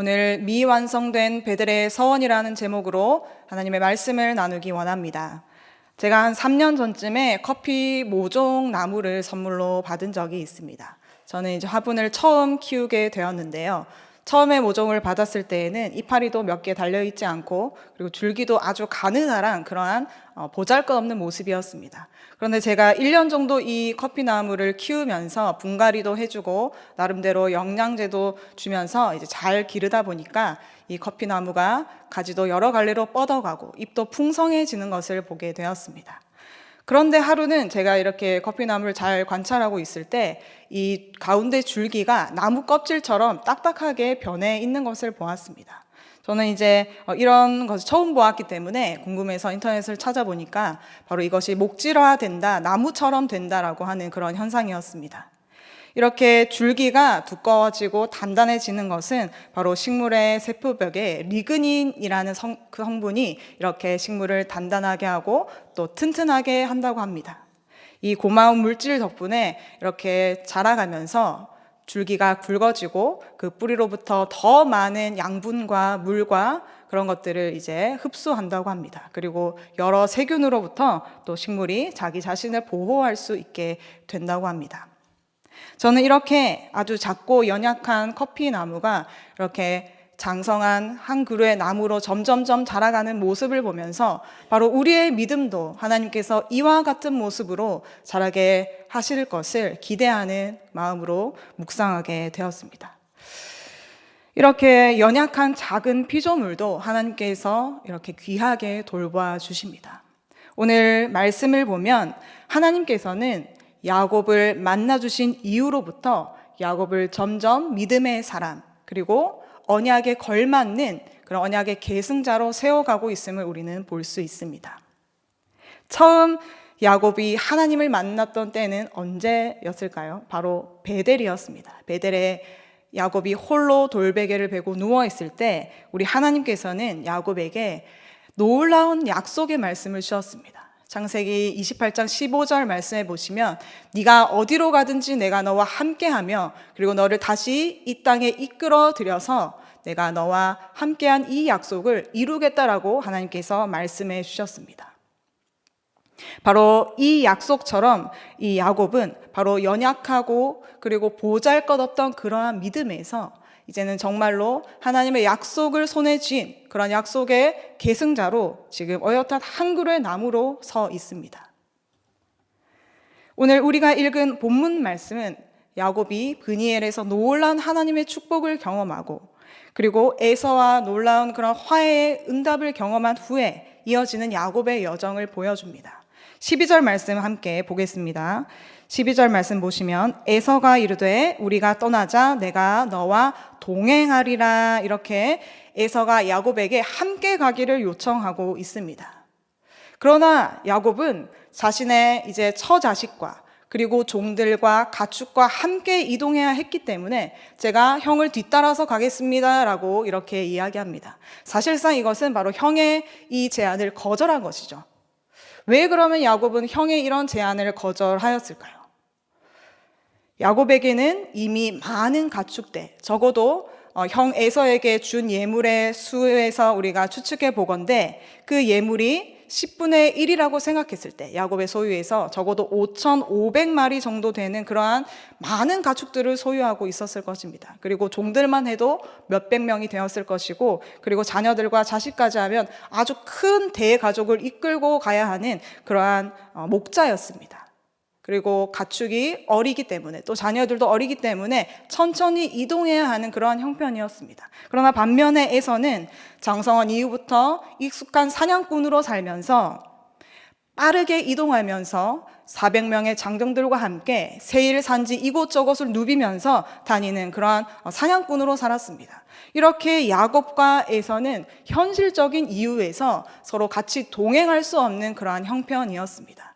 오늘 미완성된 베델의 서원이라는 제목으로 하나님의 말씀을 나누기 원합니다. 제가 한 3년 전쯤에 커피 모종 나무를 선물로 받은 적이 있습니다. 저는 이제 화분을 처음 키우게 되었는데요. 처음에 모종을 받았을 때에는 이파리도 몇 개 달려있지 않고 그리고 줄기도 아주 가느다란 그러한 보잘것없는 모습이었습니다. 그런데 제가 1년 정도 이 커피나무를 키우면서 분갈이도 해주고 나름대로 영양제도 주면서 이제 잘 기르다 보니까 이 커피나무가 가지도 여러 갈래로 뻗어가고 잎도 풍성해지는 것을 보게 되었습니다. 그런데 하루는 제가 이렇게 커피나무를 잘 관찰하고 있을 때 이 가운데 줄기가 나무 껍질처럼 딱딱하게 변해 있는 것을 보았습니다. 저는 이제 이런 것을 처음 보았기 때문에 궁금해서 인터넷을 찾아보니까 바로 이것이 목질화된다, 나무처럼 된다라고 하는 그런 현상이었습니다. 이렇게 줄기가 두꺼워지고 단단해지는 것은 바로 식물의 세포벽에 리그닌이라는 그 성분이 이렇게 식물을 단단하게 하고 또 튼튼하게 한다고 합니다. 이 고마운 물질 덕분에 이렇게 자라가면서 줄기가 굵어지고 그 뿌리로부터 더 많은 양분과 물과 그런 것들을 이제 흡수한다고 합니다. 그리고 여러 세균으로부터 또 식물이 자기 자신을 보호할 수 있게 된다고 합니다. 저는 이렇게 아주 작고 연약한 커피 나무가 이렇게 장성한 한 그루의 나무로 점점점 자라가는 모습을 보면서 바로 우리의 믿음도 하나님께서 이와 같은 모습으로 자라게 하실 것을 기대하는 마음으로 묵상하게 되었습니다. 이렇게 연약한 작은 피조물도 하나님께서 이렇게 귀하게 돌봐 주십니다. 오늘 말씀을 보면 하나님께서는 야곱을 만나주신 이후로부터 야곱을 점점 믿음의 사람 그리고 언약에 걸맞는 그런 언약의 계승자로 세워가고 있음을 우리는 볼 수 있습니다. 처음 야곱이 하나님을 만났던 때는 언제였을까요? 바로 베델이었습니다. 베델에 야곱이 홀로 돌베개를 베고 누워있을 때 우리 하나님께서는 야곱에게 놀라운 약속의 말씀을 주셨습니다. 창세기 28장 15절 말씀해 보시면 네가 어디로 가든지 내가 너와 함께하며 그리고 너를 다시 이 땅에 이끌어 들여서 내가 너와 함께한 이 약속을 이루겠다라고 하나님께서 말씀해 주셨습니다. 바로 이 약속처럼 이 야곱은 바로 연약하고 그리고 보잘것없던 그러한 믿음에서 이제는 정말로 하나님의 약속을 손에 쥔 그런 약속의 계승자로 지금 어엿한 한 그루의 나무로 서 있습니다. 오늘 우리가 읽은 본문 말씀은 야곱이 브니엘에서 놀라운 하나님의 축복을 경험하고 그리고 에서와 놀라운 그런 화해의 응답을 경험한 후에 이어지는 야곱의 여정을 보여줍니다. 12절 말씀 함께 보겠습니다. 12절 말씀 보시면 에서가 이르되 우리가 떠나자 내가 너와 동행하리라 이렇게 에서가 야곱에게 함께 가기를 요청하고 있습니다. 그러나 야곱은 자신의 이제 처자식과 그리고 종들과 가축과 함께 이동해야 했기 때문에 제가 형을 뒤따라서 가겠습니다 라고 이렇게 이야기합니다. 사실상 이것은 바로 형의 이 제안을 거절한 것이죠. 왜 그러면 야곱은 형의 이런 제안을 거절하였을까요? 야곱에게는 이미 많은 가축대, 적어도 형 에서에게 준 예물의 수에서 우리가 추측해 보건대 그 예물이 10분의 1이라고 생각했을 때 야곱의 소유에서 적어도 5,500마리 정도 되는 그러한 많은 가축들을 소유하고 있었을 것입니다. 그리고 종들만 해도 몇백 명이 되었을 것이고 그리고 자녀들과 자식까지 하면 아주 큰 대가족을 이끌고 가야 하는 그러한 목자였습니다. 그리고 가축이 어리기 때문에 또 자녀들도 어리기 때문에 천천히 이동해야 하는 그러한 형편이었습니다. 그러나 반면에 에서는 장성한 이후부터 익숙한 사냥꾼으로 살면서 빠르게 이동하면서 400명의 장정들과 함께 세일 산지 이곳저곳을 누비면서 다니는 그러한 사냥꾼으로 살았습니다. 이렇게 야곱과 에서는 현실적인 이유에서 서로 같이 동행할 수 없는 그러한 형편이었습니다.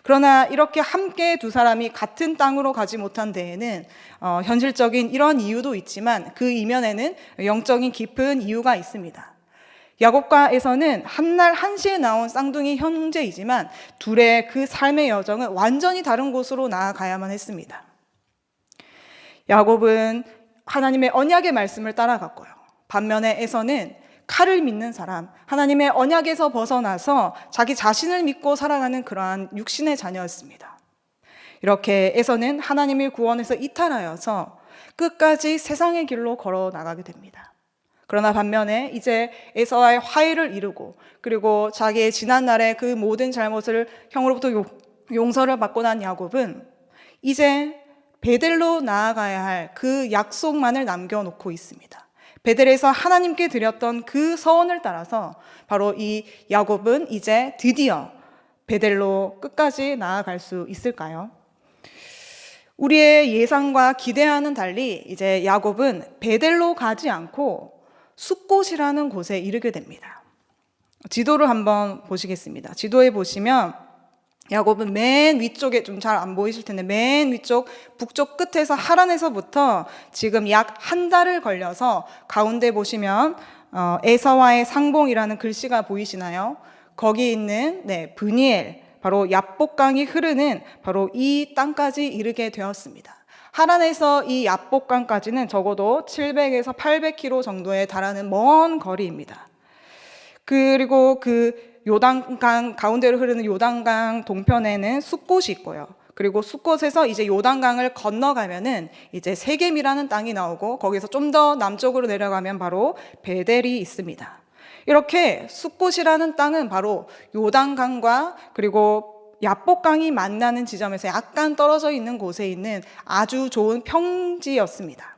그러나 이렇게 함께 두 사람이 같은 땅으로 가지 못한 데에는 현실적인 이런 이유도 있지만 그 이면에는 영적인 깊은 이유가 있습니다. 야곱과 에서는 한날 한시에 나온 쌍둥이 형제이지만 둘의 그 삶의 여정은 완전히 다른 곳으로 나아가야만 했습니다. 야곱은 하나님의 언약의 말씀을 따라갔고요. 반면에 에서는 칼을 믿는 사람, 하나님의 언약에서 벗어나서 자기 자신을 믿고 살아가는 그러한 육신의 자녀였습니다. 이렇게 에서는 하나님을 구원해서 이탈하여서 끝까지 세상의 길로 걸어 나가게 됩니다. 그러나 반면에 이제 에서와의 화해를 이루고 그리고 자기의 지난날의 그 모든 잘못을 형으로부터 용서를 받고 난 야곱은 이제 베델로 나아가야 할 그 약속만을 남겨놓고 있습니다. 베델에서 하나님께 드렸던 그 서원을 따라서 바로 이 야곱은 이제 드디어 베델로 끝까지 나아갈 수 있을까요? 우리의 예상과 기대와는 달리 이제 야곱은 베델로 가지 않고 숫곳이라는 곳에 이르게 됩니다. 지도를 한번 보시겠습니다. 지도에 보시면 야곱은 맨 위쪽에, 좀 잘 안 보이실 텐데 맨 위쪽 북쪽 끝에서 하란에서부터 지금 약 한 달을 걸려서 가운데 보시면 에서와의 상봉이라는 글씨가 보이시나요? 거기 있는 브니엘, 바로 야복강이 흐르는 바로 이 땅까지 이르게 되었습니다. 하란에서 이 야복강까지는 적어도 700에서 800km 정도에 달하는 먼 거리입니다. 그리고 그 요단강 가운데로 흐르는 요단강 동편에는 숫곳이 있고요. 그리고 숫곳에서 이제 요단강을 건너가면은 이제 세겜이라는 땅이 나오고 거기서 좀 더 남쪽으로 내려가면 바로 베델이 있습니다. 이렇게 숫곳이라는 땅은 바로 요단강과 그리고 야복강이 만나는 지점에서 약간 떨어져 있는 곳에 있는 아주 좋은 평지였습니다.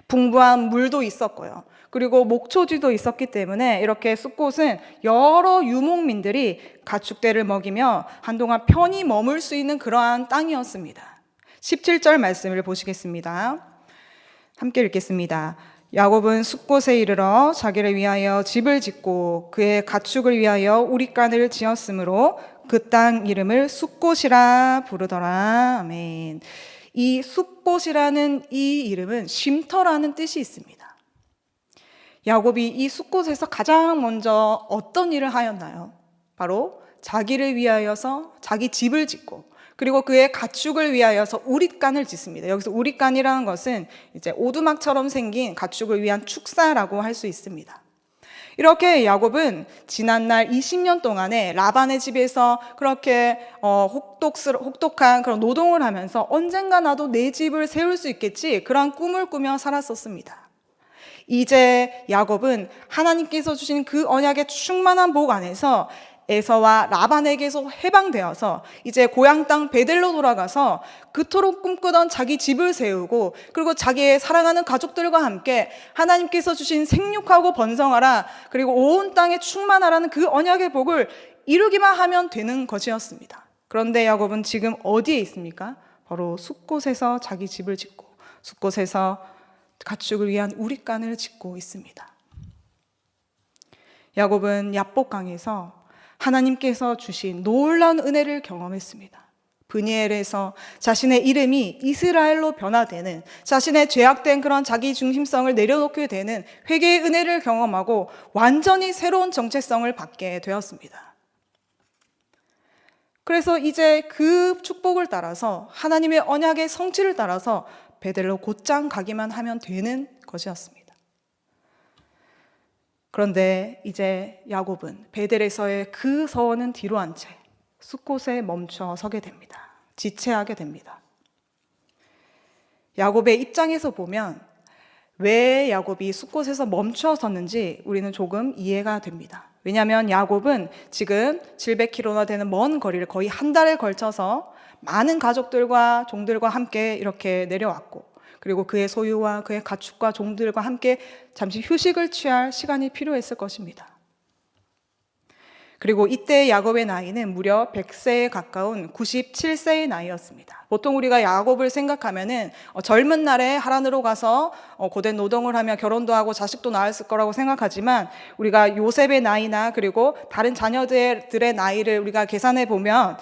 풍부한 물도 있었고요. 그리고 목초지도 있었기 때문에 이렇게 숫곳은 여러 유목민들이 가축대를 먹이며 한동안 편히 머물 수 있는 그러한 땅이었습니다. 17절 말씀을 보시겠습니다. 함께 읽겠습니다. 야곱은 숫곳에 이르러 자기를 위하여 집을 짓고 그의 가축을 위하여 우릿간을 지었으므로 그 땅 이름을 숫곳이라 부르더라. 아멘. 이 숫곳이라는 이 이름은 쉼터라는 뜻이 있습니다. 야곱이 이 숫곳에서 가장 먼저 어떤 일을 하였나요? 바로 자기를 위하여서 자기 집을 짓고 그리고 그의 가축을 위하여서 우릿간을 짓습니다. 여기서 우릿간이라는 것은 이제 오두막처럼 생긴 가축을 위한 축사라고 할 수 있습니다. 이렇게 야곱은 지난날 20년 동안에 라반의 집에서 그렇게 혹독한 그런 노동을 하면서 언젠가 나도 내 집을 세울 수 있겠지 그런 꿈을 꾸며 살았었습니다. 이제 야곱은 하나님께서 주신 그 언약의 충만한 복 안에서 에서와 라반에게서 해방되어서 이제 고향 땅 베델로 돌아가서 그토록 꿈꾸던 자기 집을 세우고 그리고 자기의 사랑하는 가족들과 함께 하나님께서 주신 생육하고 번성하라 그리고 온 땅에 충만하라는 그 언약의 복을 이루기만 하면 되는 것이었습니다. 그런데 야곱은 지금 어디에 있습니까? 바로 숫곳에서 자기 집을 짓고 숫곳에서 가축을 위한 우릿간을 짓고 있습니다. 야곱은 야복강에서 하나님께서 주신 놀라운 은혜를 경험했습니다. 브니엘에서 자신의 이름이 이스라엘로 변화되는, 자신의 죄악된 그런 자기 중심성을 내려놓게 되는 회개의 은혜를 경험하고 완전히 새로운 정체성을 받게 되었습니다. 그래서 이제 그 축복을 따라서 하나님의 언약의 성취를 따라서 베델로 곧장 가기만 하면 되는 것이었습니다. 그런데 이제 야곱은 베델에서의 그 서원은 뒤로 한 채 숫곳에 멈춰 서게 됩니다. 지체하게 됩니다. 야곱의 입장에서 보면 왜 야곱이 숫곳에서 멈춰 섰는지 우리는 조금 이해가 됩니다. 왜냐하면 야곱은 지금 700km나 되는 먼 거리를 거의 한 달에 걸쳐서 많은 가족들과 종들과 함께 이렇게 내려왔고 그리고 그의 소유와 그의 가축과 종들과 함께 잠시 휴식을 취할 시간이 필요했을 것입니다. 그리고 이때 야곱의 나이는 무려 100세에 가까운 97세의 나이였습니다. 보통 우리가 야곱을 생각하면은 젊은 날에 하란으로 가서 고된 노동을 하며 결혼도 하고 자식도 낳았을 거라고 생각하지만 우리가 요셉의 나이나 그리고 다른 자녀들의 나이를 우리가 계산해 보면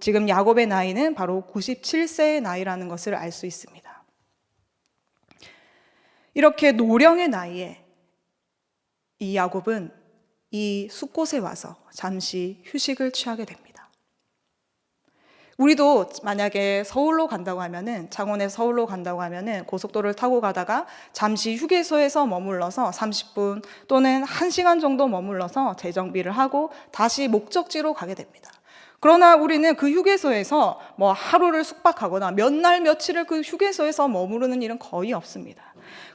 지금 야곱의 나이는 바로 97세의 나이라는 것을 알 수 있습니다. 이렇게 노령의 나이에 이 야곱은 이 숫곳에 와서 잠시 휴식을 취하게 됩니다. 우리도 만약에 서울로 간다고 하면은, 창원에서 서울로 간다고 하면은 고속도로를 타고 가다가 잠시 휴게소에서 머물러서 30분 또는 1시간 정도 머물러서 재정비를 하고 다시 목적지로 가게 됩니다. 그러나 우리는 그 휴게소에서 뭐 하루를 숙박하거나 몇 날 며칠을 그 휴게소에서 머무르는 일은 거의 없습니다.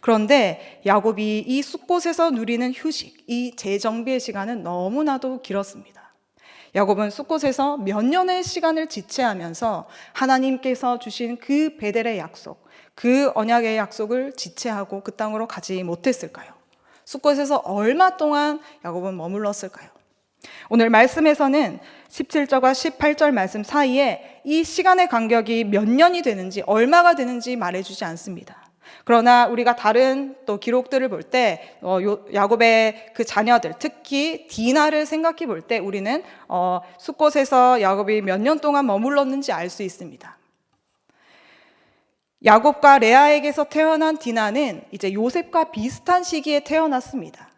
그런데 야곱이 이 숲곳에서 누리는 휴식, 이 재정비의 시간은 너무나도 길었습니다. 야곱은 숲곳에서 몇 년의 시간을 지체하면서 하나님께서 주신 그 베델의 약속, 그 언약의 약속을 지체하고 그 땅으로 가지 못했을까요? 숲곳에서 얼마 동안 야곱은 머물렀을까요? 오늘 말씀에서는 17절과 18절 말씀 사이에 이 시간의 간격이 몇 년이 되는지, 얼마가 되는지 말해주지 않습니다. 그러나 우리가 다른 또 기록들을 볼 때 야곱의 그 자녀들, 특히 디나를 생각해 볼 때 우리는 숲곳에서 야곱이 몇 년 동안 머물렀는지 알 수 있습니다. 야곱과 레아에게서 태어난 디나는 이제 요셉과 비슷한 시기에 태어났습니다.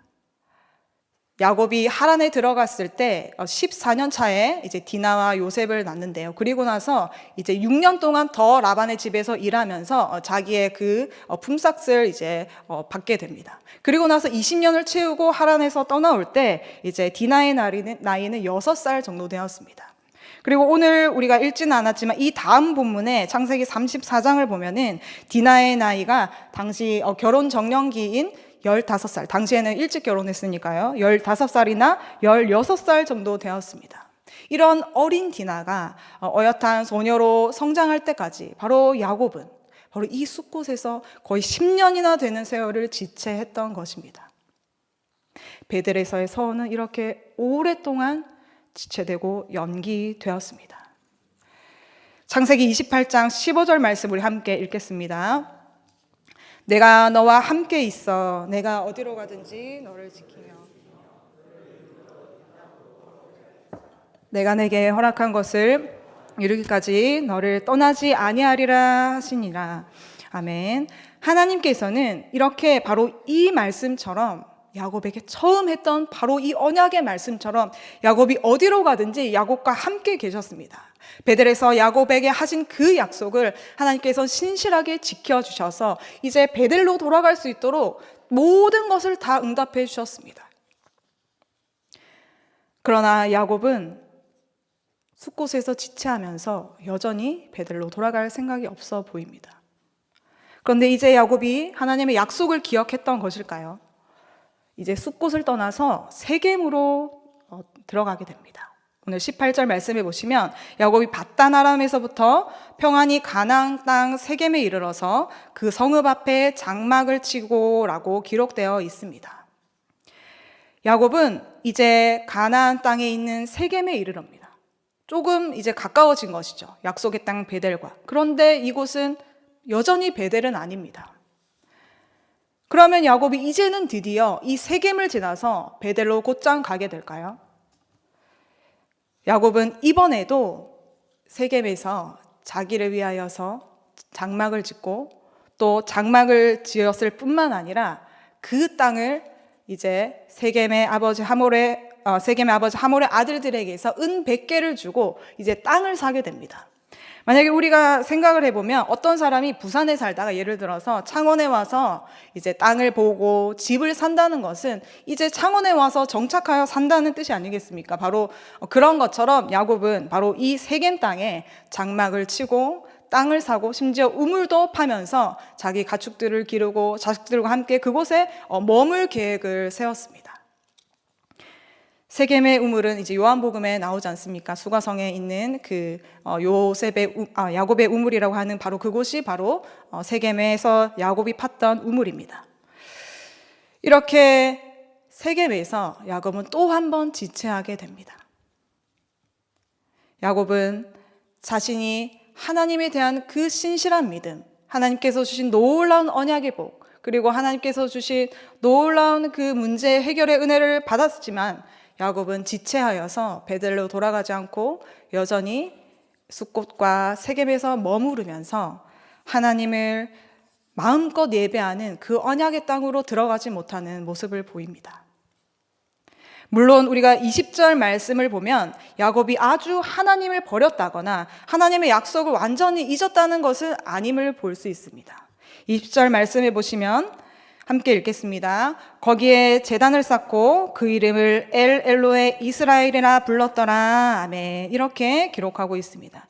야곱이 하란에 들어갔을 때 14년 차에 이제 디나와 요셉을 낳는데요. 그리고 나서 이제 6년 동안 더 라반의 집에서 일하면서 자기의 그 품삯을 이제 받게 됩니다. 그리고 나서 20년을 채우고 하란에서 떠나올 때 이제 디나의 나이는 6살 정도 되었습니다. 그리고 오늘 우리가 읽지는 않았지만 이 다음 본문에 창세기 34장을 보면은 디나의 나이가 당시 결혼 정년기인 15살, 당시에는 일찍 결혼했으니까요. 15살이나 16살 정도 되었습니다. 이런 어린 디나가 어엿한 소녀로 성장할 때까지 바로 야곱은 바로 이 숲곳에서 거의 10년이나 되는 세월을 지체했던 것입니다. 베델에서의 서원은 이렇게 오랫동안 지체되고 연기되었습니다. 창세기 28장 15절 말씀 우리 함께 읽겠습니다. 내가 너와 함께 있어 내가 어디로 가든지 너를 지키며 내가 내게 허락한 것을 이루기까지 너를 떠나지 아니하리라 하시니라. 아멘. 하나님께서는 이렇게 바로 이 말씀처럼 야곱에게 처음 했던 바로 이 언약의 말씀처럼 야곱이 어디로 가든지 야곱과 함께 계셨습니다. 베델에서 야곱에게 하신 그 약속을 하나님께서 신실하게 지켜주셔서 이제 베델로 돌아갈 수 있도록 모든 것을 다 응답해 주셨습니다. 그러나 야곱은 숲곳에서 지체하면서 여전히 베델로 돌아갈 생각이 없어 보입니다. 그런데 이제 야곱이 하나님의 약속을 기억했던 것일까요? 이제 숲곳을 떠나서 세겜으로 들어가게 됩니다. 오늘 18절 말씀해 보시면 야곱이 밧단 아람에서부터 평안히 가나안 땅 세겜에 이르러서 그 성읍 앞에 장막을 치고라고 기록되어 있습니다. 야곱은 이제 가나안 땅에 있는 세겜에 이르럽니다. 조금 이제 가까워진 것이죠. 약속의 땅 베델과. 그런데 이곳은 여전히 베델은 아닙니다. 그러면 야곱이 이제는 드디어 이 세겜을 지나서 베델로 곧장 가게 될까요? 야곱은 이번에도 세겜에서 자기를 위하여서 장막을 짓고 또 장막을 지었을 뿐만 아니라 그 땅을 이제 세겜의 아버지 하몰의 아들들에게서 은 100개를 주고 이제 땅을 사게 됩니다. 만약에 우리가 생각을 해보면 어떤 사람이 부산에 살다가 예를 들어서 창원에 와서 이제 땅을 보고 집을 산다는 것은 이제 창원에 와서 정착하여 산다는 뜻이 아니겠습니까? 바로 그런 것처럼 야곱은 바로 이 세겜 땅에 장막을 치고 땅을 사고 심지어 우물도 파면서 자기 가축들을 기르고 자식들과 함께 그곳에 머물 계획을 세웠습니다. 세겜의 우물은 이제 요한복음에 나오지 않습니까? 수가성에 있는 그 야곱의 우물이라고 하는 바로 그곳이 바로 세겜에서 야곱이 팠던 우물입니다. 이렇게 세겜에서 야곱은 또 한 번 지체하게 됩니다. 야곱은 자신이 하나님에 대한 그 신실한 믿음, 하나님께서 주신 놀라운 언약의 복, 그리고 하나님께서 주신 놀라운 그 문제 해결의 은혜를 받았지만 야곱은 지체하여서 베델로 돌아가지 않고 여전히 숲곳과 세겜에서 머무르면서 하나님을 마음껏 예배하는 그 언약의 땅으로 들어가지 못하는 모습을 보입니다. 물론 우리가 20절 말씀을 보면 야곱이 아주 하나님을 버렸다거나 하나님의 약속을 완전히 잊었다는 것은 아님을 볼 수 있습니다. 20절 말씀해 보시면 함께 읽겠습니다. 거기에 제단을 쌓고 그 이름을 엘 엘로에 이스라엘이라 불렀더라. 아멘. 이렇게 기록하고 있습니다.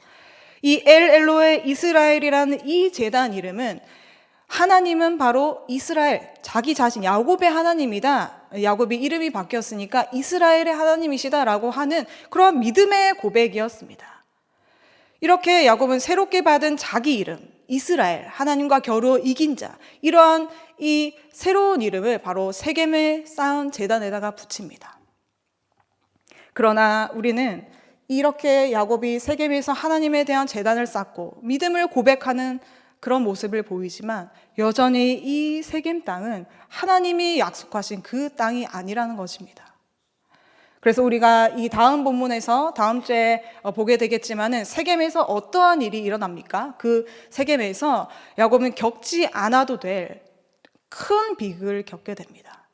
이 엘 엘로에 이스라엘이라는 이 제단 이름은 하나님은 바로 이스라엘, 자기 자신, 야곱의 하나님이다. 야곱이 이름이 바뀌었으니까 이스라엘의 하나님이시다라고 하는 그런 믿음의 고백이었습니다. 이렇게 야곱은 새롭게 받은 자기 이름, 이스라엘, 하나님과 겨루 이긴 자, 이러한 이 새로운 이름을 바로 세겜에 쌓은 제단에다가 붙입니다. 그러나 우리는 이렇게 야곱이 세겜에서 하나님에 대한 제단을 쌓고 믿음을 고백하는 그런 모습을 보이지만 여전히 이 세겜 땅은 하나님이 약속하신 그 땅이 아니라는 것입니다. 그래서 우리가 이 다음 본문에서 다음 주에 보게 되겠지만은 세겜에서 어떠한 일이 일어납니까? 그 세겜에서 야곱은 겪지 않아도 될 큰 비극을 겪게 됩니다.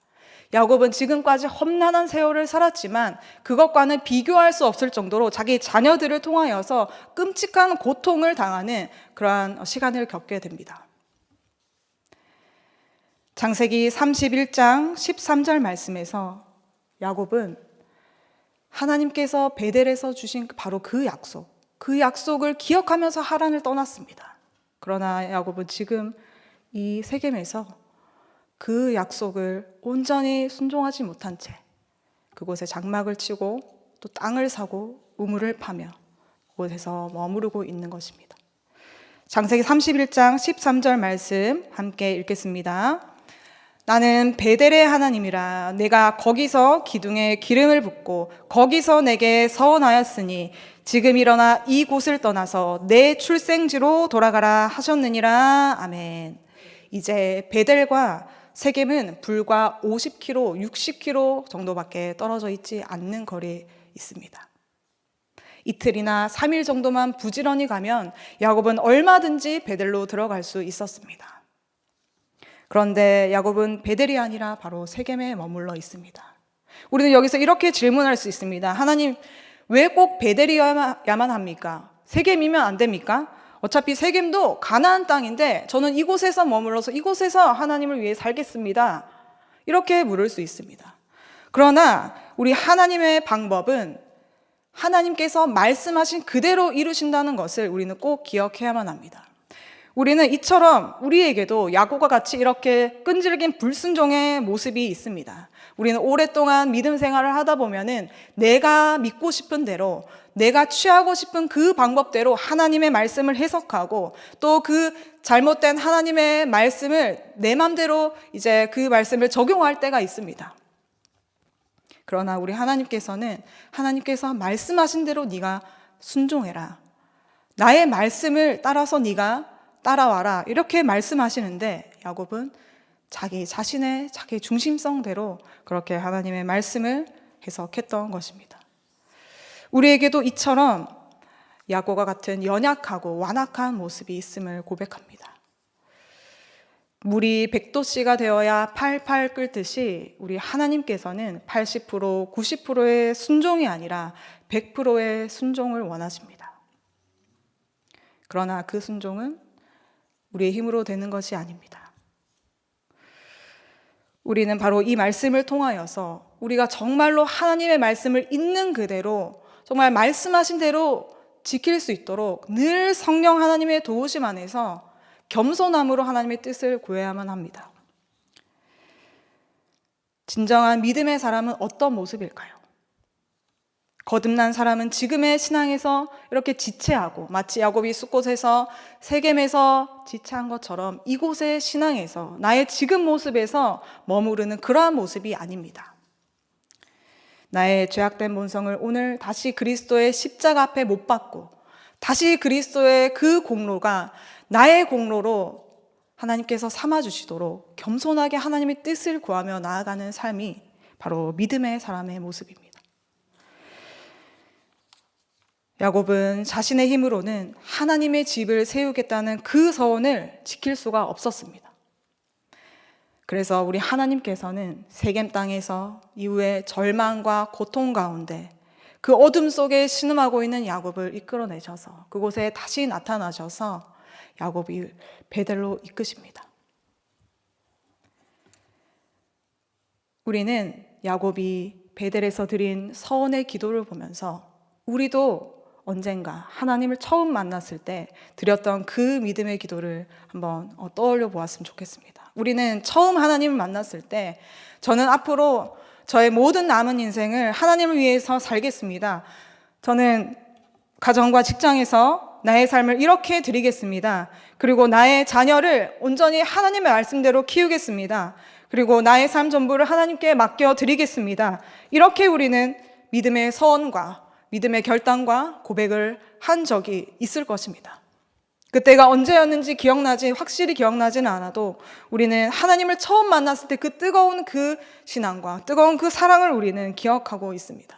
야곱은 지금까지 험난한 세월을 살았지만 그것과는 비교할 수 없을 정도로 자기 자녀들을 통하여서 끔찍한 고통을 당하는 그러한 시간을 겪게 됩니다. 창세기 31장 13절 말씀에서 야곱은 하나님께서 베델에서 주신 바로 그 약속을 기억하면서 하란을 떠났습니다. 그러나 야곱은 지금 이 세겜에서 그 약속을 온전히 순종하지 못한 채 그곳에 장막을 치고 또 땅을 사고 우물을 파며 그곳에서 머무르고 있는 것입니다. 창세기 31장 13절 말씀 함께 읽겠습니다. 나는 베델의 하나님이라 내가 거기서 기둥에 기름을 붓고 거기서 내게 서원하였으니 지금 일어나 이 곳을 떠나서 내 출생지로 돌아가라 하셨느니라. 아멘. 이제 베델과 세겜은 불과 50km, 60km 정도밖에 떨어져 있지 않는 거리에 있습니다. 이틀이나 3일 정도만 부지런히 가면 야곱은 얼마든지 베델로 들어갈 수 있었습니다. 그런데 야곱은 베델이 아니라 바로 세겜에 머물러 있습니다. 우리는 여기서 이렇게 질문할 수 있습니다. 하나님, 왜 꼭 베델이야만 합니까? 세겜이면 안 됩니까? 어차피 세겜도 가나안 땅인데 저는 이곳에서 머물러서 이곳에서 하나님을 위해 살겠습니다. 이렇게 물을 수 있습니다. 그러나 우리 하나님의 방법은 하나님께서 말씀하신 그대로 이루신다는 것을 우리는 꼭 기억해야만 합니다. 우리는 이처럼 우리에게도 야곱과 같이 이렇게 끈질긴 불순종의 모습이 있습니다. 우리는 오랫동안 믿음 생활을 하다 보면은 내가 믿고 싶은 대로, 내가 취하고 싶은 그 방법대로 하나님의 말씀을 해석하고 또 그 잘못된 하나님의 말씀을 내 맘대로 이제 그 말씀을 적용할 때가 있습니다. 그러나 우리 하나님께서는 하나님께서 말씀하신 대로 네가 순종해라. 나의 말씀을 따라서 네가 따라와라. 이렇게 말씀하시는데 야곱은 자기 자신의 자기 중심성대로 그렇게 하나님의 말씀을 해석했던 것입니다. 우리에게도 이처럼 야곱과 같은 연약하고 완악한 모습이 있음을 고백합니다. 물이 100도씨가 되어야 팔팔 끓듯이 우리 하나님께서는 80%, 90%의 순종이 아니라 100%의 순종을 원하십니다. 그러나 그 순종은 우리의 힘으로 되는 것이 아닙니다. 우리는 바로 이 말씀을 통하여서 우리가 정말로 하나님의 말씀을 있는 그대로 정말 말씀하신 대로 지킬 수 있도록 늘 성령 하나님의 도우심 안에서 겸손함으로 하나님의 뜻을 구해야만 합니다. 진정한 믿음의 사람은 어떤 모습일까요? 거듭난 사람은 지금의 신앙에서 이렇게 지체하고 마치 야곱이 숫곳에서 세겜에서 지체한 것처럼 이곳의 신앙에서 나의 지금 모습에서 머무르는 그러한 모습이 아닙니다. 나의 죄악된 본성을 오늘 다시 그리스도의 십자가 앞에 못 박고 다시 그리스도의 그 공로가 나의 공로로 하나님께서 삼아주시도록 겸손하게 하나님의 뜻을 구하며 나아가는 삶이 바로 믿음의 사람의 모습입니다. 야곱은 자신의 힘으로는 하나님의 집을 세우겠다는 그 서원을 지킬 수가 없었습니다. 그래서 우리 하나님께서는 세겜 땅에서 이후에 절망과 고통 가운데 그 어둠 속에 신음하고 있는 야곱을 이끌어내셔서 그곳에 다시 나타나셔서 야곱이 베델로 이끄십니다. 우리는 야곱이 베델에서 드린 서원의 기도를 보면서 우리도 언젠가 하나님을 처음 만났을 때 드렸던 그 믿음의 기도를 한번 떠올려 보았으면 좋겠습니다. 우리는 처음 하나님을 만났을 때 저는 앞으로 저의 모든 남은 인생을 하나님을 위해서 살겠습니다. 저는 가정과 직장에서 나의 삶을 이렇게 드리겠습니다. 그리고 나의 자녀를 온전히 하나님의 말씀대로 키우겠습니다. 그리고 나의 삶 전부를 하나님께 맡겨드리겠습니다. 이렇게 우리는 믿음의 서원과 믿음의 결단과 고백을 한 적이 있을 것입니다. 그때가 언제였는지 확실히 기억나지는 않아도 우리는 하나님을 처음 만났을 때 그 뜨거운 그 신앙과 뜨거운 그 사랑을 우리는 기억하고 있습니다.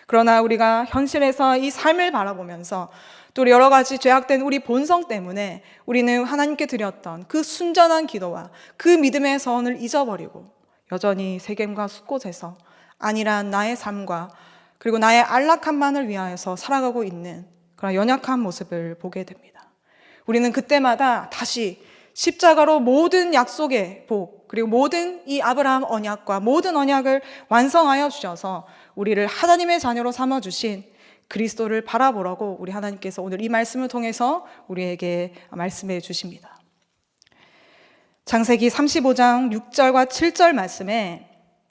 그러나 우리가 현실에서 이 삶을 바라보면서 또 여러 가지 죄악된 우리 본성 때문에 우리는 하나님께 드렸던 그 순전한 기도와 그 믿음의 서원을 잊어버리고 여전히 세겜과 숫곳에서 안일한 나의 삶과 그리고 나의 안락함만을 위하여서 살아가고 있는 그런 연약한 모습을 보게 됩니다. 우리는 그때마다 다시 십자가로 모든 약속의 복 그리고 모든 이 아브라함 언약과 모든 언약을 완성하여 주셔서 우리를 하나님의 자녀로 삼아주신 그리스도를 바라보라고 우리 하나님께서 오늘 이 말씀을 통해서 우리에게 말씀해 주십니다. 창세기 35장 6절과 7절 말씀에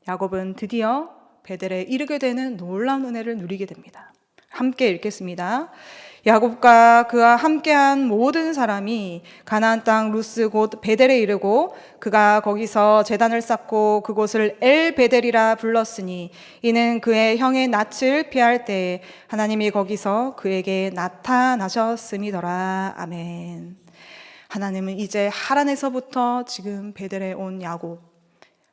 야곱은 드디어 베델에 이르게 되는 놀라운 은혜를 누리게 됩니다. 함께 읽겠습니다. 야곱과 그와 함께한 모든 사람이 가나안 땅 루스 곧 베델에 이르고 그가 거기서 제단을 쌓고 그곳을 엘 베델이라 불렀으니 이는 그의 형의 낯을 피할 때에 하나님이 거기서 그에게 나타나셨음이더라. 아멘. 하나님은 이제 하란에서부터 지금 베델에 온 야곱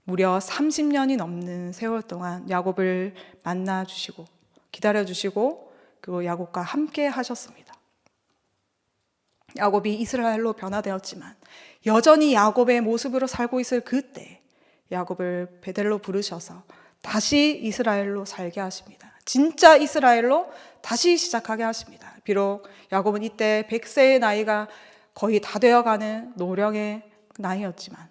무려 30년이 넘는 세월 동안 야곱을 만나주시고 기다려주시고 그리고 야곱과 함께 하셨습니다. 야곱이 이스라엘로 변화되었지만 여전히 야곱의 모습으로 살고 있을 그때 야곱을 베델로 부르셔서 다시 이스라엘로 살게 하십니다. 진짜 이스라엘로 다시 시작하게 하십니다. 비록 야곱은 이때 100세의 나이가 거의 다 되어가는 노령의 나이였지만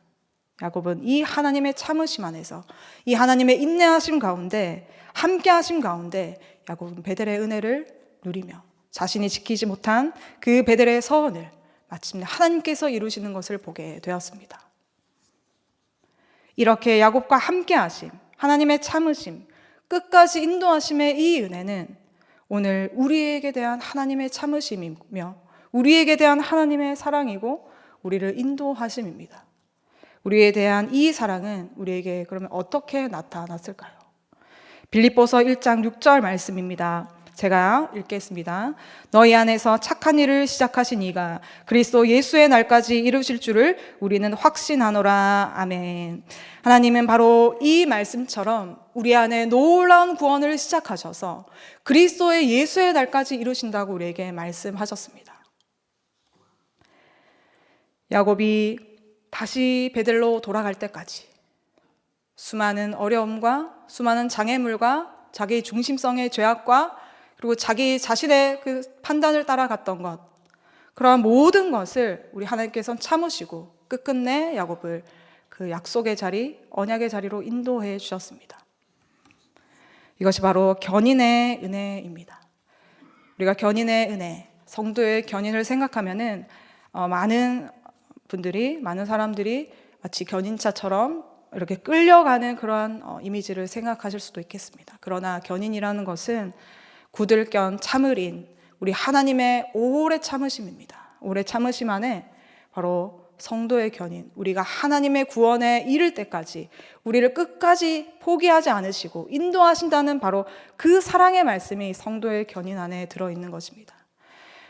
야곱은 이 하나님의 참으심 안에서 이 하나님의 인내하심 가운데 함께 하심 가운데 야곱은 베델의 은혜를 누리며 자신이 지키지 못한 그 베델의 서원을 마침내 하나님께서 이루시는 것을 보게 되었습니다. 이렇게 야곱과 함께 하심, 하나님의 참으심, 끝까지 인도하심의 이 은혜는 오늘 우리에게 대한 하나님의 참으심이며 우리에게 대한 하나님의 사랑이고 우리를 인도하심입니다. 우리에 대한 이 사랑은 우리에게 그러면 어떻게 나타났을까요? 빌립보서 1장 6절 말씀입니다. 제가 읽겠습니다. 너희 안에서 착한 일을 시작하신 이가 그리스도 예수의 날까지 이루실 줄을 우리는 확신하노라. 아멘. 하나님은 바로 이 말씀처럼 우리 안에 놀라운 구원을 시작하셔서 그리스도의 예수의 날까지 이루신다고 우리에게 말씀하셨습니다. 야곱이 다시 베델로 돌아갈 때까지 수많은 어려움과 수많은 장애물과 자기 중심성의 죄악과 그리고 자기 자신의 그 판단을 따라갔던 것, 그러한 모든 것을 우리 하나님께서는 참으시고 끝끝내 야곱을 그 약속의 자리, 언약의 자리로 인도해 주셨습니다. 이것이 바로 견인의 은혜입니다. 우리가 견인의 은혜, 성도의 견인을 생각하면은 많은 사람들이 마치 견인차처럼 이렇게 끌려가는 그러한 이미지를 생각하실 수도 있겠습니다. 그러나 견인이라는 것은 굳을견 참을인 우리 하나님의 오래 참으심입니다. 오래 참으심 안에 바로 성도의 견인, 우리가 하나님의 구원에 이를 때까지 우리를 끝까지 포기하지 않으시고 인도하신다는 바로 그 사랑의 말씀이 성도의 견인 안에 들어있는 것입니다.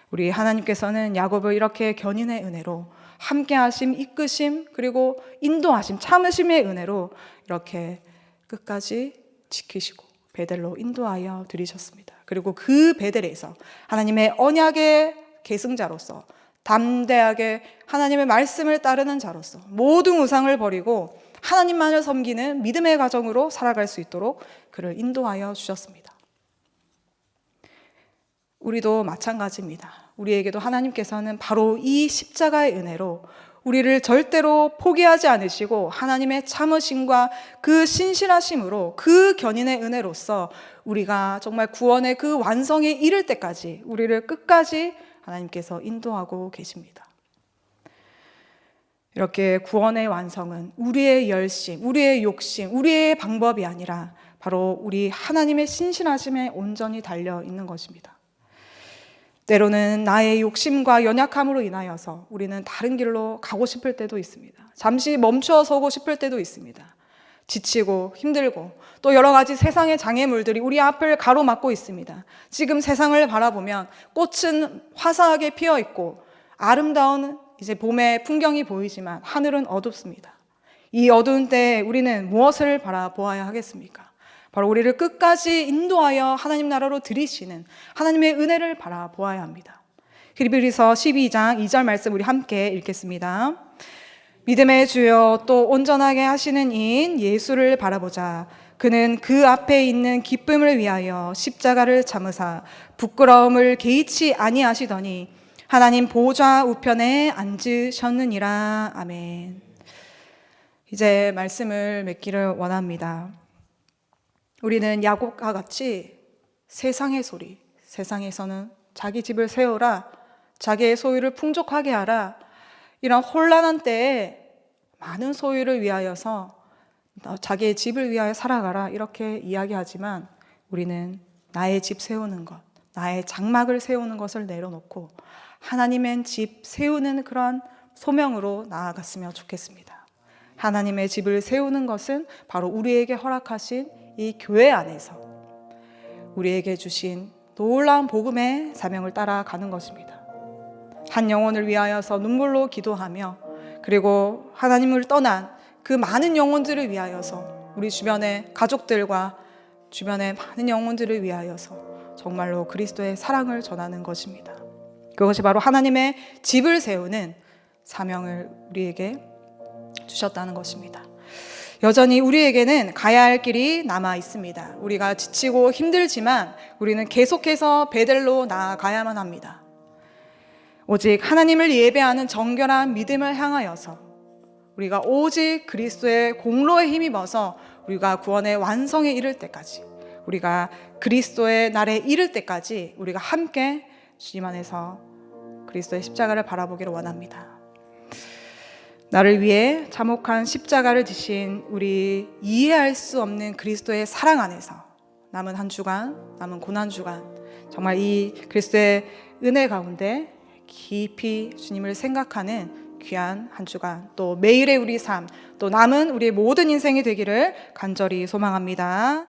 우리 하나님께서는 야곱을 이렇게 견인의 은혜로 함께하심, 이끄심, 그리고 인도하심, 참으심의 은혜로 이렇게 끝까지 지키시고 베델로 인도하여 드리셨습니다. 그리고 그 베델에서 하나님의 언약의 계승자로서 담대하게 하나님의 말씀을 따르는 자로서 모든 우상을 버리고 하나님만을 섬기는 믿음의 가정으로 살아갈 수 있도록 그를 인도하여 주셨습니다. 우리도 마찬가지입니다. 우리에게도 하나님께서는 바로 이 십자가의 은혜로 우리를 절대로 포기하지 않으시고 하나님의 참으심과 그 신실하심으로 그 견인의 은혜로서 우리가 정말 구원의 그 완성에 이를 때까지 우리를 끝까지 하나님께서 인도하고 계십니다. 이렇게 구원의 완성은 우리의 열심, 우리의 욕심, 우리의 방법이 아니라 바로 우리 하나님의 신실하심에 온전히 달려 있는 것입니다. 때로는 나의 욕심과 연약함으로 인하여서 우리는 다른 길로 가고 싶을 때도 있습니다. 잠시 멈춰 서고 싶을 때도 있습니다. 지치고 힘들고 또 여러 가지 세상의 장애물들이 우리 앞을 가로막고 있습니다. 지금 세상을 바라보면 꽃은 화사하게 피어 있고 아름다운 이제 봄의 풍경이 보이지만 하늘은 어둡습니다. 이 어두운 때에 우리는 무엇을 바라보아야 하겠습니까? 바로 우리를 끝까지 인도하여 하나님 나라로 들이시는 하나님의 은혜를 바라보아야 합니다. 히브리서 12장 2절 말씀 우리 함께 읽겠습니다. 믿음의 주여 또 온전하게 하시는 이인 예수를 바라보자. 그는 그 앞에 있는 기쁨을 위하여 십자가를 참으사 부끄러움을 개의치 아니하시더니 하나님 보좌 우편에 앉으셨느니라. 아멘. 이제 말씀을 맺기를 원합니다. 우리는 야곱과 같이 세상의 소리, 세상에서는 자기 집을 세우라, 자기의 소유를 풍족하게 하라, 이런 혼란한 때에 많은 소유를 위하여서 자기의 집을 위하여 살아가라 이렇게 이야기하지만 우리는 나의 집 세우는 것, 나의 장막을 세우는 것을 내려놓고 하나님의 집 세우는 그런 소명으로 나아갔으면 좋겠습니다. 하나님의 집을 세우는 것은 바로 우리에게 허락하신 이 교회 안에서 우리에게 주신 놀라운 복음의 사명을 따라가는 것입니다. 한 영혼을 위하여서 눈물로 기도하며 그리고 하나님을 떠난 그 많은 영혼들을 위하여서 우리 주변의 가족들과 주변의 많은 영혼들을 위하여서 정말로 그리스도의 사랑을 전하는 것입니다. 그것이 바로 하나님의 집을 세우는 사명을 우리에게 주셨다는 것입니다. 여전히 우리에게는 가야 할 길이 남아 있습니다. 우리가 지치고 힘들지만 우리는 계속해서 베델로 나아가야만 합니다. 오직 하나님을 예배하는 정결한 믿음을 향하여서 우리가 오직 그리스도의 공로에 힘입어서 우리가 구원의 완성에 이를 때까지, 우리가 그리스도의 날에 이를 때까지 우리가 함께 주님 안에서 그리스도의 십자가를 바라보기를 원합니다. 나를 위해 참혹한 십자가를 지신 우리 이해할 수 없는 그리스도의 사랑 안에서 남은 한 주간, 남은 고난 주간 정말 이 그리스도의 은혜 가운데 깊이 주님을 생각하는 귀한 한 주간, 또 매일의 우리 삶, 또 남은 우리의 모든 인생이 되기를 간절히 소망합니다.